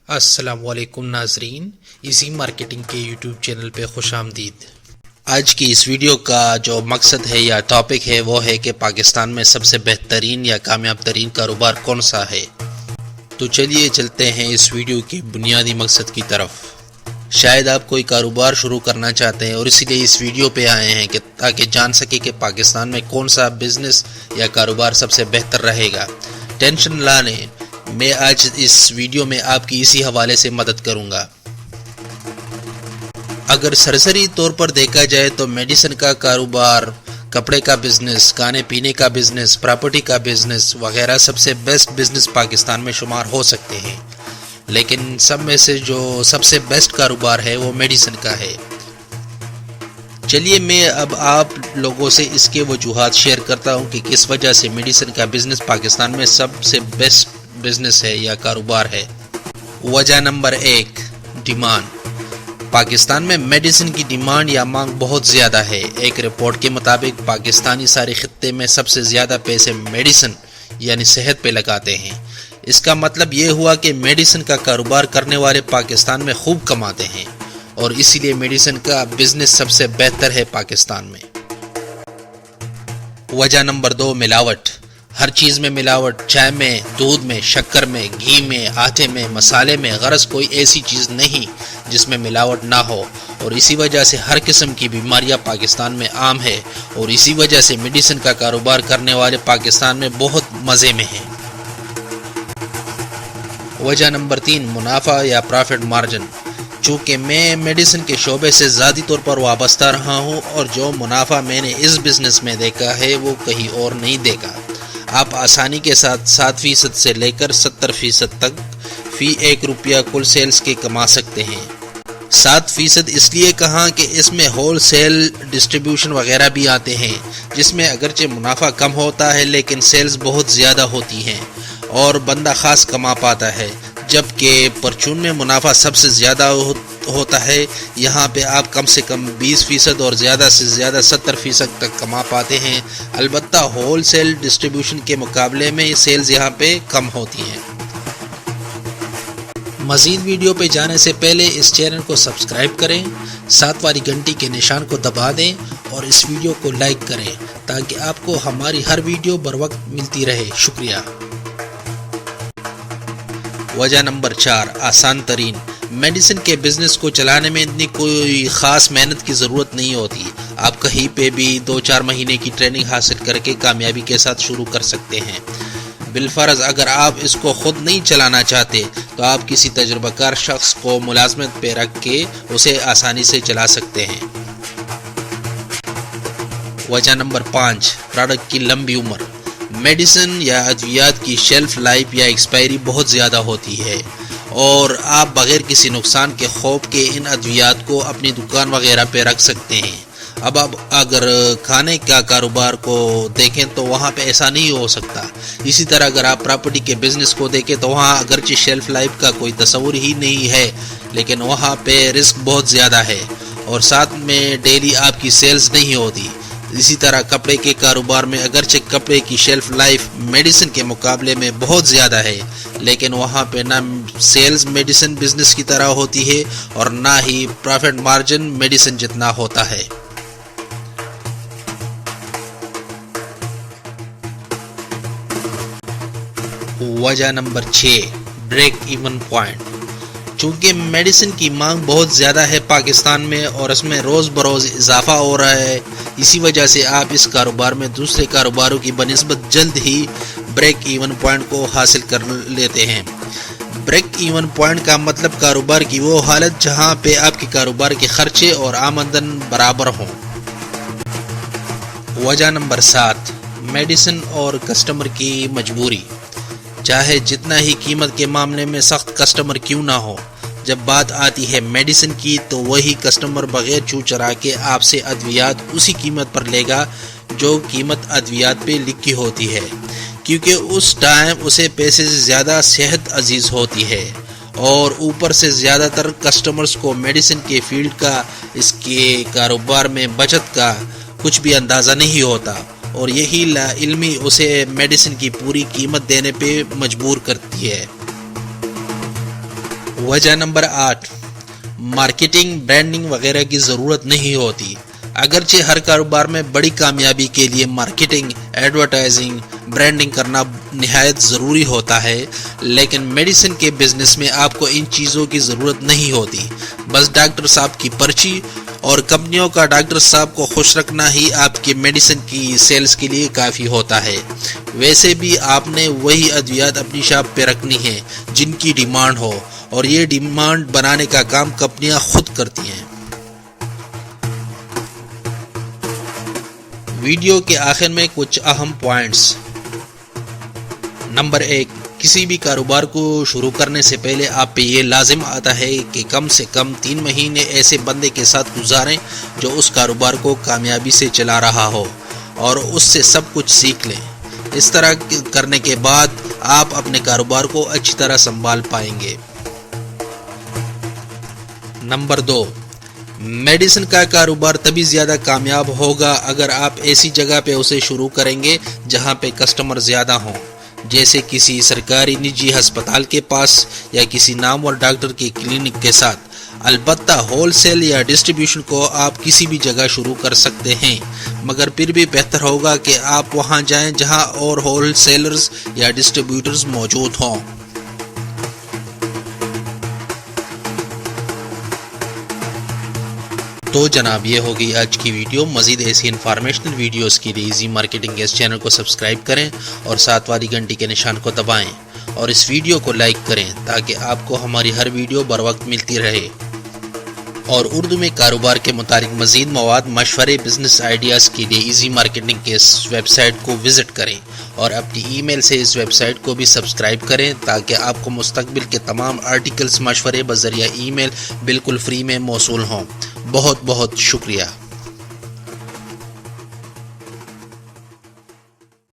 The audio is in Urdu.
السلام علیکم ناظرین، ایزی مارکیٹنگ کے یوٹیوب چینل پہ خوش آمدید۔ آج کی اس ویڈیو کا جو مقصد ہے یا ٹاپک ہے وہ ہے کہ پاکستان میں سب سے بہترین یا کامیاب ترین کاروبار کون سا ہے۔ تو چلیے چلتے ہیں اس ویڈیو کے بنیادی مقصد کی طرف۔ شاید آپ کوئی کاروبار شروع کرنا چاہتے ہیں اور اسی لیے اس ویڈیو پہ آئے ہیں کہ تاکہ جان سکے کہ پاکستان میں کون سا بزنس یا کاروبار سب سے بہتر رہے گا۔ ٹینشن نہ لیں، میں آج اس ویڈیو میں آپ کی اسی حوالے سے مدد کروں گا۔ اگر سرسری طور پر دیکھا جائے تو میڈیسن کا کاروبار، کپڑے کا بزنس، کھانے پینے کا بزنس، پراپرٹی کا بزنس وغیرہ سب سے بیسٹ بزنس پاکستان میں شمار ہو سکتے ہیں، لیکن سب میں سے جو سب سے بیسٹ کاروبار ہے وہ میڈیسن کا ہے۔ چلیے میں اب آپ لوگوں سے اس کے وجوہات شیئر کرتا ہوں کہ کس وجہ سے میڈیسن کا بزنس پاکستان میں سب سے بیسٹ بزنس ہے یا کاروبار ہے۔ وجہ نمبر 1، ڈیمانڈ۔ پاکستان میں میڈیسن کی ڈیمانڈ یا مانگ بہت زیادہ ہے۔ ایک رپورٹ کے مطابق پاکستانی سارے خطے میں سب سے زیادہ پیسے میڈیسن یعنی صحت پہ لگاتے ہیں۔ اس کا مطلب یہ ہوا کہ میڈیسن کا کاروبار کرنے والے پاکستان میں خوب کماتے ہیں اور اسی لیے میڈیسن کا بزنس سب سے بہتر ہے پاکستان میں۔ وجہ نمبر 2، ملاوٹ۔ ہر چیز میں ملاوٹ، چائے میں، دودھ میں، شکر میں، گھی میں، آٹے میں، مسالے میں، غرض کوئی ایسی چیز نہیں جس میں ملاوٹ نہ ہو، اور اسی وجہ سے ہر قسم کی بیماریاں پاکستان میں عام ہے، اور اسی وجہ سے میڈیسن کا کاروبار کرنے والے پاکستان میں بہت مزے میں ہیں۔ وجہ نمبر 3، منافع یا پرافٹ مارجن۔ چونکہ میں میڈیسن کے شعبے سے ذاتی طور پر وابستہ رہا ہوں اور جو منافع میں نے اس بزنس میں دیکھا ہے وہ کہیں اور نہیں دیکھا۔ آپ آسانی کے ساتھ 7% سے لے کر 70% تک فی 1 روپیہ کل سیلز کے کما سکتے ہیں۔ 7% اس لیے کہا کہ اس میں ہول سیل ڈسٹریبیوشن وغیرہ بھی آتے ہیں، جس میں اگرچہ منافع کم ہوتا ہے لیکن سیلز بہت زیادہ ہوتی ہیں اور بندہ خاص کما پاتا ہے، جبکہ پرچون میں منافع سب سے زیادہ ہوتا ہے۔ یہاں پہ آپ کم سے کم 20% اور زیادہ سے زیادہ 70% تک کما پاتے ہیں، البتہ ہول سیل ڈسٹریبیوشن کے مقابلے میں سیلز یہاں پہ کم ہوتی ہیں۔ مزید ویڈیو پہ جانے سے پہلے اس چینل کو سبسکرائب کریں، ساتھ والی گھنٹی کے نشان کو دبا دیں اور اس ویڈیو کو لائک کریں تاکہ آپ کو ہماری ہر ویڈیو بر وقت ملتی رہے۔ شکریہ۔ وجہ نمبر 4، آسان ترین۔ میڈیسن کے بزنس کو چلانے میں اتنی کوئی خاص محنت کی ضرورت نہیں ہوتی۔ آپ کہیں پہ بھی 2-4 مہینے کی ٹریننگ حاصل کر کے کامیابی کے ساتھ شروع کر سکتے ہیں۔ بالفرض اگر آپ اس کو خود نہیں چلانا چاہتے تو آپ کسی تجربہ کار شخص کو ملازمت پہ رکھ کے اسے آسانی سے چلا سکتے ہیں۔ وجہ نمبر 5، پروڈکٹ کی لمبی عمر۔ میڈیسن یا ادویات کی شیلف لائف یا ایکسپائری بہت زیادہ ہوتی ہے اور آپ بغیر کسی نقصان کے خوف کے ان ادویات کو اپنی دکان وغیرہ پہ رکھ سکتے ہیں۔ اب اگر کھانے کا کاروبار کو دیکھیں تو وہاں پہ ایسا نہیں ہو سکتا۔ اسی طرح اگر آپ پراپرٹی کے بزنس کو دیکھیں تو وہاں اگرچہ شیلف لائف کا کوئی تصور ہی نہیں ہے لیکن وہاں پہ رسک بہت زیادہ ہے اور ساتھ میں ڈیلی آپ کی سیلز نہیں ہوتی۔ اسی طرح کپڑے کے کاروبار میں اگرچہ کپڑے کی شیلف لائف میڈیسن کے مقابلے میں بہت زیادہ ہے لیکن وہاں پہ نہ سیلز میڈیسن بزنس کی طرح ہوتی ہے اور نہ ہی پرافٹ مارجن میڈیسن جتنا ہوتا ہے۔ وجہ نمبر 6، بریک ایون پوائنٹ۔ چونکہ میڈیسن کی مانگ بہت زیادہ ہے پاکستان میں اور اس میں روز بروز اضافہ ہو رہا ہے، اسی وجہ سے آپ اس کاروبار میں دوسرے کاروباروں کی بنسبت جلد ہی بریک ایون پوائنٹ کو حاصل کر لیتے ہیں۔ بریک ایون پوائنٹ کا مطلب کاروبار کی وہ حالت جہاں پہ آپ کے کاروبار کے خرچے اور آمدن برابر ہوں۔ وجہ نمبر 7، میڈیسن اور کسٹمر کی مجبوری۔ چاہے جتنا ہی قیمت کے معاملے میں سخت کسٹمر کیوں نہ ہو، جب بات آتی ہے میڈیسن کی تو وہی کسٹمر بغیر چو چرا کے آپ سے ادویات اسی قیمت پر لے گا جو قیمت ادویات پہ لکھی ہوتی ہے، کیونکہ اس ٹائم اسے پیسے سے زیادہ صحت عزیز ہوتی ہے اور اوپر سے زیادہ تر کسٹمرز کو میڈیسن کے فیلڈ کا، اس کے کاروبار میں بچت کا کچھ بھی اندازہ نہیں ہوتا اور یہی لا علمی اسے میڈیسن کی پوری قیمت دینے پہ مجبور کرتی ہے۔ وجہ نمبر 8، مارکیٹنگ، برانڈنگ وغیرہ کی ضرورت نہیں ہوتی۔ اگرچہ ہر کاروبار میں بڑی کامیابی کے لیے مارکیٹنگ، ایڈورٹائزنگ، برانڈنگ کرنا نہایت ضروری ہوتا ہے، لیکن میڈیسن کے بزنس میں آپ کو ان چیزوں کی ضرورت نہیں ہوتی۔ بس ڈاکٹر صاحب کی پرچی اور کمپنیوں کا ڈاکٹر صاحب کو خوش رکھنا ہی آپ کے میڈیسن کی سیلز کے لیے کافی ہوتا ہے۔ ویسے بھی آپ نے وہی ادویات اپنی شاپ پہ رکھنی ہیں جن کی ڈیمانڈ ہو، اور یہ ڈیمانڈ بنانے کا کام کمپنیاں خود کرتی ہیں۔ ویڈیو کے آخر میں کچھ اہم پوائنٹس۔ نمبر 1، کسی بھی کاروبار کو شروع کرنے سے پہلے آپ پہ یہ لازم آتا ہے کہ کم سے کم 3 مہینے ایسے بندے کے ساتھ گزاریں جو اس کاروبار کو کامیابی سے چلا رہا ہو اور اس سے سب کچھ سیکھ لیں۔ اس طرح کرنے کے بعد آپ اپنے کاروبار کو اچھی طرح سنبھال پائیں گے۔ نمبر 2، میڈیسن کا کاروبار تبھی زیادہ کامیاب ہوگا اگر آپ ایسی جگہ پہ اسے شروع کریں گے جہاں پہ کسٹمر زیادہ ہوں، جیسے کسی سرکاری نجی ہسپتال کے پاس یا کسی نامور ڈاکٹر کے کلینک کے ساتھ۔ البتہ ہول سیل یا ڈسٹریبیوشن کو آپ کسی بھی جگہ شروع کر سکتے ہیں، مگر پھر بھی بہتر ہوگا کہ آپ وہاں جائیں جہاں اور ہول سیلرز یا ڈسٹریبیوٹرز موجود ہوں۔ تو جناب، یہ ہوگی آج کی ویڈیو۔ مزید ایسی انفارمیشنل ویڈیوز کے لیے ایزی مارکیٹنگ اس چینل کو سبسکرائب کریں اور ساتھ والی گھنٹی کے نشان کو دبائیں اور اس ویڈیو کو لائک کریں تاکہ آپ کو ہماری ہر ویڈیو بر وقت ملتی رہے۔ اور اردو میں کاروبار کے متعلق مزید مواد، مشورے، بزنس آئیڈیاز کے لیے ایزی مارکیٹنگ کے اس ویب سائٹ کو وزٹ کریں اور اپنی ای میل سے اس ویب سائٹ کو بھی سبسکرائب کریں تاکہ آپ کو مستقبل کے تمام آرٹیکلز، مشورے بذریعہ ای میل بالکل فری میں موصول ہوں۔ بہت بہت شکریہ۔